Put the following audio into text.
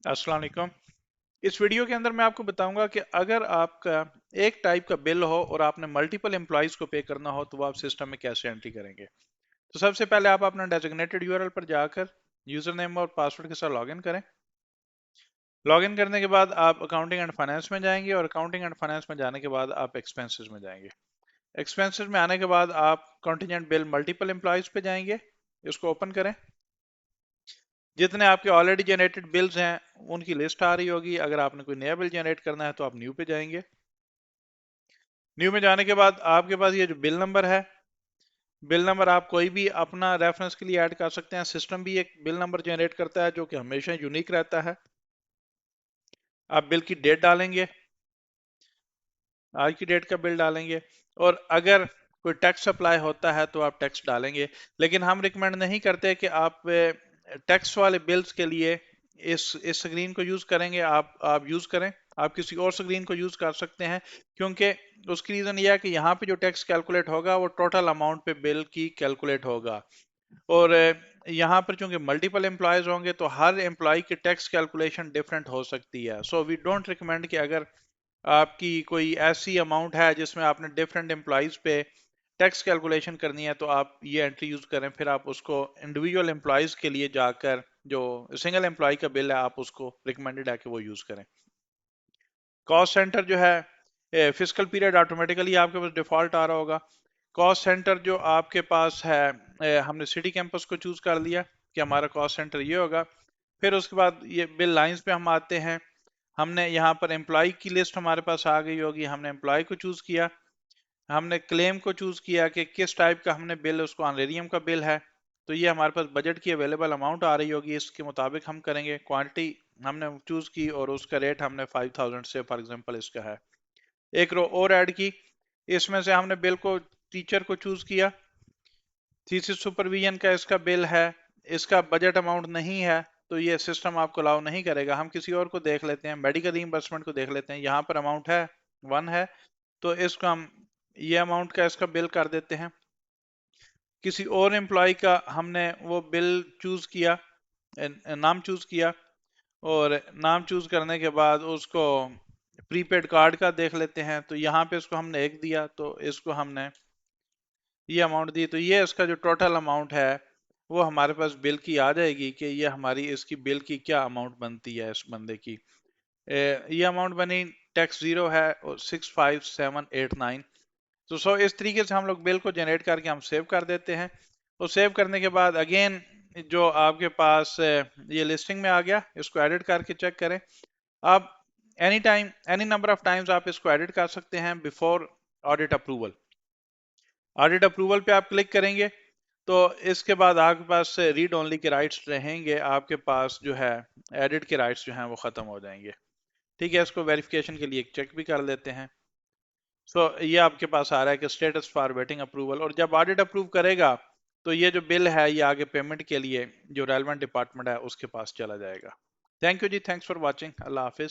अस्सलाम वालेकुम। इस वीडियो के अंदर मैं आपको बताऊंगा कि अगर आपका एक टाइप का बिल हो और आपने मल्टीपल एम्प्लॉयज को पे करना हो तो वो आप सिस्टम में कैसे एंट्री करेंगे। तो सबसे पहले आप अपना डेजिग्नेटेड यूआरएल पर जाकर यूजर नेम और पासवर्ड के साथ लॉगिन करें। लॉगिन करने के बाद आप अकाउंटिंग एंड फाइनेंस में जाएंगे और अकाउंटिंग एंड फाइनेंस में जाने के बाद आप एक्सपेंसेस में जाएंगे। एक्सपेंसेस में आने के बाद आप कॉन्टिजेंट बिल मल्टीपल एम्प्लॉयज पे जाएंगे। इसको ओपन करें। जितने आपके ऑलरेडी जनरेटेड बिल्स हैं उनकी लिस्ट आ रही होगी। अगर आपने कोई नया बिल जनरेट करना है तो आप न्यू पे जाएंगे। न्यू में जाने के बाद आपके पास ये जो बिल नंबर है, बिल नंबर आप कोई भी अपना रेफरेंस के लिए ऐड कर सकते हैं। सिस्टम भी एक बिल नंबर जनरेट करता है जो कि हमेशा यूनिक रहता है। आप बिल की डेट डालेंगे, आज की डेट का बिल डालेंगे। और अगर कोई टैक्स अप्लाई होता है तो आप टैक्स डालेंगे। लेकिन हम रिकमेंड नहीं करते कि आप टैक्स वाले बिल्स के लिए इस स्क्रीन को यूज करेंगे। आप यूज करें, आप किसी और स्क्रीन को यूज कर सकते हैं। क्योंकि उसकी रीजन यह है कि यहाँ पे जो टैक्स कैलकुलेट होगा वो टोटल अमाउंट पे बिल की कैलकुलेट होगा। और यहाँ पर चूंकि मल्टीपल एम्प्लॉयज होंगे तो हर एम्प्लॉय की टैक्स कैलकुलेशन डिफरेंट हो सकती है। सो वी डोंट रिकमेंड कि अगर आपकी कोई ऐसी अमाउंट है जिसमें आपने डिफरेंट एम्प्लॉयज पे टैक्स कैलकुलेशन करनी है तो आप ये एंट्री यूज करें। फिर आप उसको इंडिविजुअल एम्प्लॉयज के लिए जाकर जो सिंगल एम्प्लॉय का बिल है आप उसको रिकमेंडेड है कि वो यूज करें। कॉस्ट सेंटर जो है, फिजिकल पीरियड ऑटोमेटिकली आपके पास डिफॉल्ट आ रहा होगा। कॉस्ट सेंटर जो आपके पास है, हमने सिटी कैंपस को चूज कर लिया कि हमारा कॉस्ट सेंटर ये होगा। फिर उसके बाद ये बिल लाइंस पे हम आते हैं। हमने यहाँ पर एम्प्लॉय की लिस्ट हमारे पास आ गई होगी। हमने एम्प्लॉय को चूज किया। हमने क्लेम को चूज किया कि किस टाइप का हमने बिल, उसको ऑनरेरियम का बिल है तो ये हमारे पास बजट की अवेलेबल अमाउंट आ रही होगी, इसके मुताबिक हम करेंगे। क्वांटिटी हमने चूज की और उसका रेट हमने 5000 से फॉर एग्जांपल इसका है। एक रो और ऐड की। इसमें से हमने बिल को टीचर को चूज किया। थीसिस सुपरविजन का इसका बिल है, इसका बजट अमाउंट नहीं है तो ये सिस्टम आपको अलाउ नहीं करेगा। हम किसी और को देख लेते हैं, मेडिकल रीइंबर्समेंट को देख लेते हैं। यहाँ पर अमाउंट है 1 है तो इसको हम ये अमाउंट का इसका बिल कर देते हैं। किसी और एम्प्लॉय का हमने वो बिल चूज किया, नाम चूज किया। और नाम चूज करने के बाद उसको प्रीपेड कार्ड का देख लेते हैं तो यहाँ पे इसको हमने 1 दिया तो इसको हमने ये अमाउंट दी तो ये इसका जो टोटल अमाउंट है वो हमारे पास बिल की आ जाएगी कि ये हमारी इसकी बिल की क्या अमाउंट बनती है इस बंदे की। ये अमाउंट बनी, टैक्स 0 है और 65789। तो इस तरीके से हम लोग बिल को जनरेट करके हम सेव कर देते हैं। और सेव करने के बाद अगेन जो आपके पास ये लिस्टिंग में आ गया, इसको एडिट करके चेक करें। आप any time any number of times आप इसको एडिट कर सकते हैं before audit approval. Audit approval पे आप क्लिक करेंगे तो इसके बाद आपके पास रीड ओनली के राइट्स रहेंगे। आपके पास जो है एडिट के राइट्स जो हैं वो खत्म हो जाएंगे। ठीक है, इसको वेरिफिकेशन के लिए एक चेक भी कर लेते हैं। ये आपके पास आ रहा है कि स्टेटस फॉर वेटिंग अप्रूवल। और जब ऑडिट अप्रूव करेगा तो ये जो बिल है ये आगे पेमेंट के लिए जो रेलेवेंट डिपार्टमेंट है उसके पास चला जाएगा। थैंक यू जी, थैंक्स फॉर वॉचिंग। अल्लाह हाफिज।